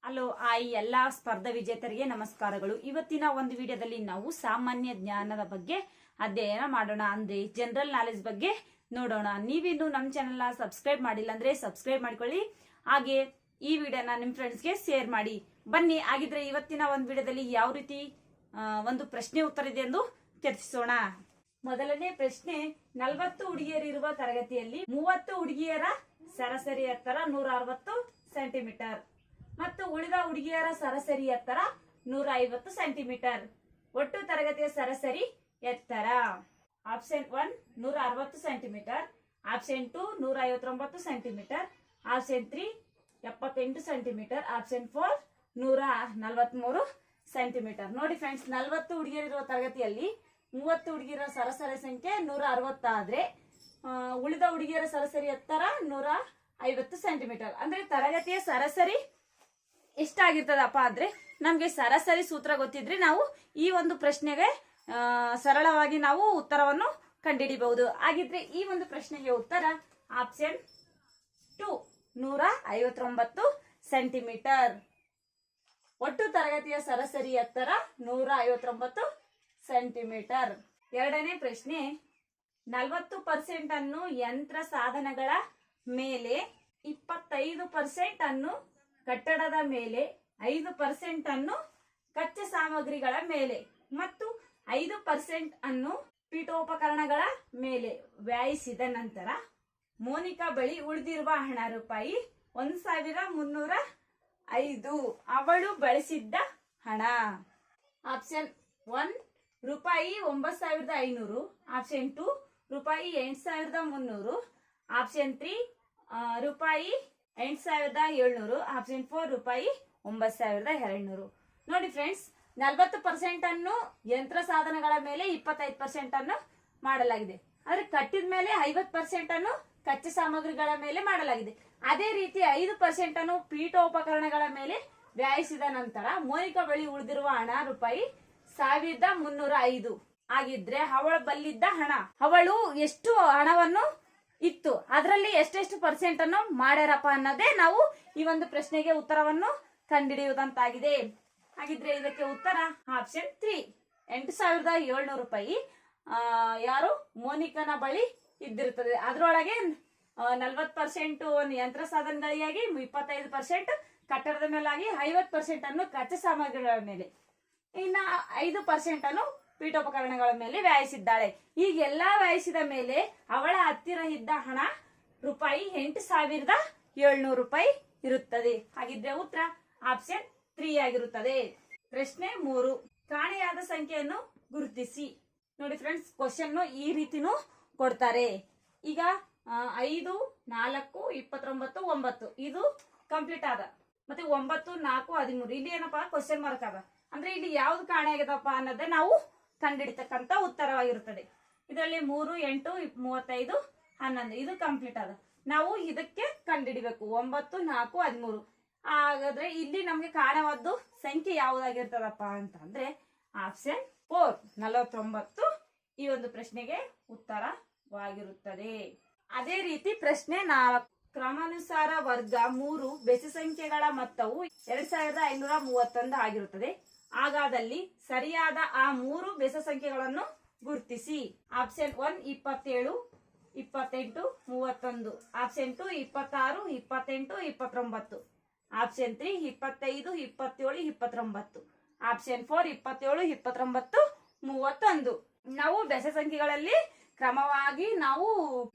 Hello ಆಯ್ ಎಲ್ಲಾ ಸ್ಪರ್ಧಾ ವಿಜೇತರಿಗೆ ನಮಸ್ಕಾರಗಳು. ಇವತ್ತಿನ ಒಂದು ವಿಡಿಯೋದಲ್ಲಿ ನಾವು ಸಾಮಾನ್ಯ ಜ್ಞಾನದ ಬಗ್ಗೆ ಅಧ್ಯಯನ ಮಾಡೋಣ. ಅಂದ್ರೆ ಜನರಲ್ ನಾಲೆಜ್ ಬಗ್ಗೆ ನೋಡೋಣ. ನೀವಿನ್ನು ನಮ್ಮ ಚಾನೆಲ್ ಸಬ್ಸ್ಕ್ರೈಬ್ ಮಾಡಿಲ್ಲ ಅಂದ್ರೆ ಸಬ್ಸ್ಕ್ರೈಬ್ ಮಾಡ್ಕೊಳ್ಳಿ. ಹಾಗೆ ಈ ವಿಡಿಯೋನ ನಿಮ್ಮ ಫ್ರೆಂಡ್ಸ್ಗೆ ಶೇರ್ ಮಾಡಿ. ಬನ್ನಿ ಆಗಿದ್ರೆ ಇವತ್ತಿನ ಒಂದು ವಿಡಿಯೋದಲ್ಲಿ ಯಾವ ರೀತಿ ಒಂದು ಪ್ರಶ್ನೆ ಉತ್ತರ ಇದೆ ಎಂದು ಚರ್ಚಿಸೋಣ. ಮೊದಲನೇ ಪ್ರಶ್ನೆ, 40 ಹುಡುಗಿಯರಿರುವ ತರಗತಿಯಲ್ಲಿ 30 ಹುಡುಗಿಯರ ಸರಾಸರಿ ಎತ್ತರ 160 ಸೆಂಟಿಮೀಟರ್ ಮತ್ತು ಉಳಿದ ಹುಡುಗಿಯರ ಸರಾಸರಿ ಎತ್ತರ 150 ಸೆಂಟಿಮೀಟರ್. ಒಟ್ಟು ತರಗತಿಯ ಸರಾಸರಿ ಎತ್ತರ option 1 160 centimetre, option 2 159 centimetre, option 3 78 centimetre, option 4 143 centimetre. ನೋಡಿ ಫ್ರೆಂಡ್ಸ್, 40 ಹುಡುಗಿಯರಿರುವ ತರಗತಿಯಲ್ಲಿ 30 ಹುಡುಗಿಯರ ಸರಾಸರಿ ಸಂಖ್ಯೆ 160 ಆದ್ರೆ ಉಳಿದ ಹುಡುಗಿಯರ ಸರಾಸರಿ ಎತ್ತರ 150 ಸೆಂಟಿಮೀಟರ್. ಅಂದ್ರೆ ತರಗತಿಯ ಸರಾಸರಿ ಎಷ್ಟಾಗಿರ್ತದಪ್ಪ ಅಂದ್ರೆ ನಮ್ಗೆ ಸರಾಸರಿ ಸೂತ್ರ ಗೊತ್ತಿದ್ರೆ ನಾವು ಈ ಒಂದು ಪ್ರಶ್ನೆಗೆ ಸರಳವಾಗಿ ನಾವು ಉತ್ತರವನ್ನು ಕಂಡುಹಿಡಿಯಬಹುದು. ಹಾಗಿದ್ರೆ ಈ ಒಂದು ಪ್ರಶ್ನೆಗೆ ಉತ್ತರ ಆಪ್ಷನ್ 2 159 ಸೆಂಟಿಮೀಟರ್. ಒಟ್ಟು ತರಗತಿಯ ಸರಾಸರಿ ಎತ್ತರ 159 ಸೆಂಟಿಮೀಟರ್. ಎರಡನೇ ಪ್ರಶ್ನೆ, 40% ಅನ್ನು ಯಂತ್ರ ಸಾಧನಗಳ ಮೇಲೆ, 25% ಅನ್ನು ಕಟ್ಟಡದ ಮೇಲೆ, 5% ಅನ್ನು ಕಚ್ಚಾ ಸಾಮಗ್ರಿಗಳ ಮೇಲೆ ಮತ್ತು 5% ಅನ್ನು ಪೀಠೋಪಕರಣಗಳ ಮೇಲೆ ವ್ಯಯಿಸಿದ ನಂತರ ಮೋನಿಕಾ ಬಳಿ ಉಳಿದಿರುವ ಹಣ ರೂಪಾಯಿ 1305. ಅವಳು ಬಳಸಿದ್ದ ಹಣ ಆಪ್ಷನ್ 1 ರೂಪಾಯಿ 9500, ಆಪ್ಷನ್ 2 ರೂಪಾಯಿ 8300, ಆಪ್ಷನ್ 3 ರೂಪಾಯಿ 8700, ಆಪ್ಷನ್ 4 ರೂಪಾಯಿ 9200. ನೋಡಿ ಫ್ರೆಂಡ್ಸ್, 40% ಅನ್ನು ಯಂತ್ರ ಸಾಧನಗಳ ಮೇಲೆ, 25% ಅನ್ನು ಮಾಡಲಾಗಿದೆ. ಆದ್ರೆ ಕಟ್ಟಿದ ಮೇಲೆ 50% ಅನ್ನು ಕಚ್ಚಾ ಸಾಮಗ್ರಿಗಳ ಮೇಲೆ ಮಾಡಲಾಗಿದೆ. ಅದೇ ರೀತಿ 5% ಅನ್ನು ಪೀಠೋಪಕರಣಗಳ ಮೇಲೆ ವ್ಯಯಿಸಿದ ನಂತರ ಮೋನಿಕಾ ಬಳಿ ಉಳಿದಿರುವ ಹಣ ರೂಪಾಯಿ 1305 ಆಗಿದ್ರೆ ಅವಳ ಬಲ್ಲಿದ್ದ ಹಣ, ಅವಳು ಎಷ್ಟು ಹಣವನ್ನು ಇತ್ತು, ಅದರಲ್ಲಿ ಎಷ್ಟೆಷ್ಟು ಪರ್ಸೆಂಟ್ ಅನ್ನು ಮಾಡ್ಯಾರಪ್ಪ ಅನ್ನೋದೇ ನಾವು ಈ ಒಂದು ಪ್ರಶ್ನೆಗೆ ಉತ್ತರವನ್ನು ಕಂಡುಹಿಡಿಯುವುದಂತಾಗಿದೆ. ಹಾಗಿದ್ರೆ ಇದಕ್ಕೆ ಉತ್ತರ ಆಪ್ಷನ್ 3 8700 ರೂಪಾಯಿ ಯಾರು ಮೋನಿಕನ ಬಳಿ ಇದ್ದಿರುತ್ತದೆ. ಅದರೊಳಗೆ 40% ಯಂತ್ರ ಸಾಧನಗಳಿಗಾಗಿ, 25% ಕಟ್ಟಡದ ಮೇಲಾಗಿ, 50% ಅನ್ನು ಕಚ್ಚಾ ಸಾಮಗ್ರಿಗಳ ಮೇಲೆ, ಇನ್ನ 5% ಅನ್ನು ಪೀಠೋಪಕರಣಗಳ ಮೇಲೆ ವ್ಯಯಿಸಿದ್ದಾಳೆ. ಈಗೆಲ್ಲಾ ವ್ಯಯಿಸಿದ ಮೇಲೆ ಅವಳ ಹತ್ತಿರ ಇದ್ದ ಹಣ ರೂಪಾಯಿ 8700 ರೂಪಾಯಿ ಇರುತ್ತದೆ. ಹಾಗಿದ್ರೆ ಉತ್ತರ ಆಪ್ಷನ್ 3 ಆಗಿರುತ್ತದೆ. ಪ್ರಶ್ನೆ 3, ಕಾಣೆಯಾದ ಸಂಖ್ಯೆಯನ್ನು ಗುರುತಿಸಿ. ನೋಡಿ ಫ್ರೆಂಡ್ಸ್, ಕ್ವಶನ್ ಈ ರೀತಿನೂ ಕೊಡ್ತಾರೆ. ಈಗ 5 4 29 9 ಇದು ಕಂಪ್ಲೀಟ್ ಆದ. ಮತ್ತೆ 9 4 13 ಇಲ್ಲಿ ಏನಪ್ಪಾ ಕ್ವಶನ್ ಮಾರ್ಕ್ ಅದ. ಅಂದ್ರೆ ಇಲ್ಲಿ ಯಾವ್ದು ಕಾಣೆ ಆಗದಪ್ಪ ಅನ್ನೋದೇ ನಾವು ಕಂಡುಹಿಡಿತಕ್ಕಂತ ಉತ್ತರವಾಗಿರುತ್ತದೆ. ಇದರಲ್ಲಿ 3 8 35 11 ಇದು ಕಂಪ್ಲೀಟ್ ಅದ. ನಾವು ಇದಕ್ಕೆ ಕಂಡುಹಿಡಿಬೇಕು 9 4 13. ಹಾಗಾದ್ರೆ ಇಲ್ಲಿ ನಮ್ಗೆ ಕಾಣವಾದ್ದು ಸಂಖ್ಯೆ ಯಾವ್ದಾಗಿರ್ತದಪ್ಪ ಅಂತಂದ್ರೆ ಆಪ್ಷನ್ 4 49 ಈ ಒಂದು ಪ್ರಶ್ನೆಗೆ ಉತ್ತರವಾಗಿರುತ್ತದೆ. ಅದೇ ರೀತಿ ಪ್ರಶ್ನೆ 4, ಕ್ರಮಾನುಸಾರ ವರ್ಗ 3 ಬೆಸ ಸಂಖ್ಯೆಗಳ ಮೊತ್ತವು 2531 ಆಗಿರುತ್ತದೆ. ಹಾಗಾದಲ್ಲಿ ಸರಿಯಾದ ಆ 3 ಬೆಸ ಸಂಖ್ಯೆಗಳನ್ನು ಗುರುತಿಸಿ. Option 1 27 28 31, option 2 26 28 29, option 3 25 27 29, option 4 27 29 31. ನಾವು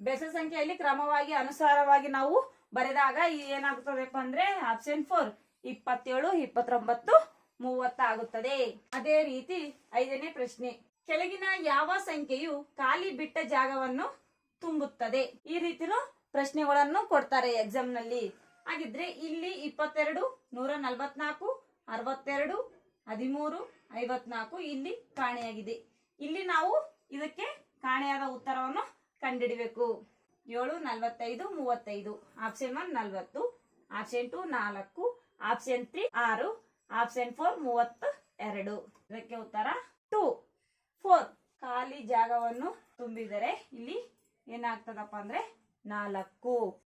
ಬೆಸ ಸಂಖ್ಯೆಗಳಲ್ಲಿ ಕ್ರಮವಾಗಿ ಅನುಸಾರವಾಗಿ ನಾವು ಬರೆದಾಗ ಏನಾಗುತ್ತದಪ್ಪ ಅಂದ್ರೆ ಆಪ್ಷನ್ 4 27 29 30 ಆಗುತ್ತದೆ. ಅದೇ ರೀತಿ 5ನೇ ಪ್ರಶ್ನೆ, ಕೆಳಗಿನ ಯಾವ ಸಂಖ್ಯೆಯು ಖಾಲಿ ಬಿಟ್ಟ ಜಾಗವನ್ನು ತುಂಬುತ್ತದೆ? ಈ ರೀತಿನೂ ಪ್ರಶ್ನೆಗಳನ್ನು ಕೊಡ್ತಾರೆ ಎಕ್ಸಾಮ್ ನಲ್ಲಿ. ಹಾಗಿದ್ರೆ ಇಲ್ಲಿ 22 144 62 13 54 ಇಲ್ಲಿ ಕಾಣೆಯಾಗಿದೆ. ಇಲ್ಲಿ ನಾವು ಇದಕ್ಕೆ ಕಾಣೆಯಾದ ಉತ್ತರವನ್ನು ಕಂಡುಹಿಡಿಬೇಕು. 7 45 35, ಆಪ್ಷನ್ 1 40, ಆಪ್ಷನ್ 2 4, ಆಪ್ಷನ್ 3 6, ಆಪ್ಷನ್ 4 32. ಇದಕ್ಕೆ ಉತ್ತರ 2 4. ಖಾಲಿ ಜಾಗವನ್ನು ತುಂಬಿದರೆ ಇಲ್ಲಿ ಏನಾಗ್ತದಪ್ಪ ಅಂದ್ರೆ 4.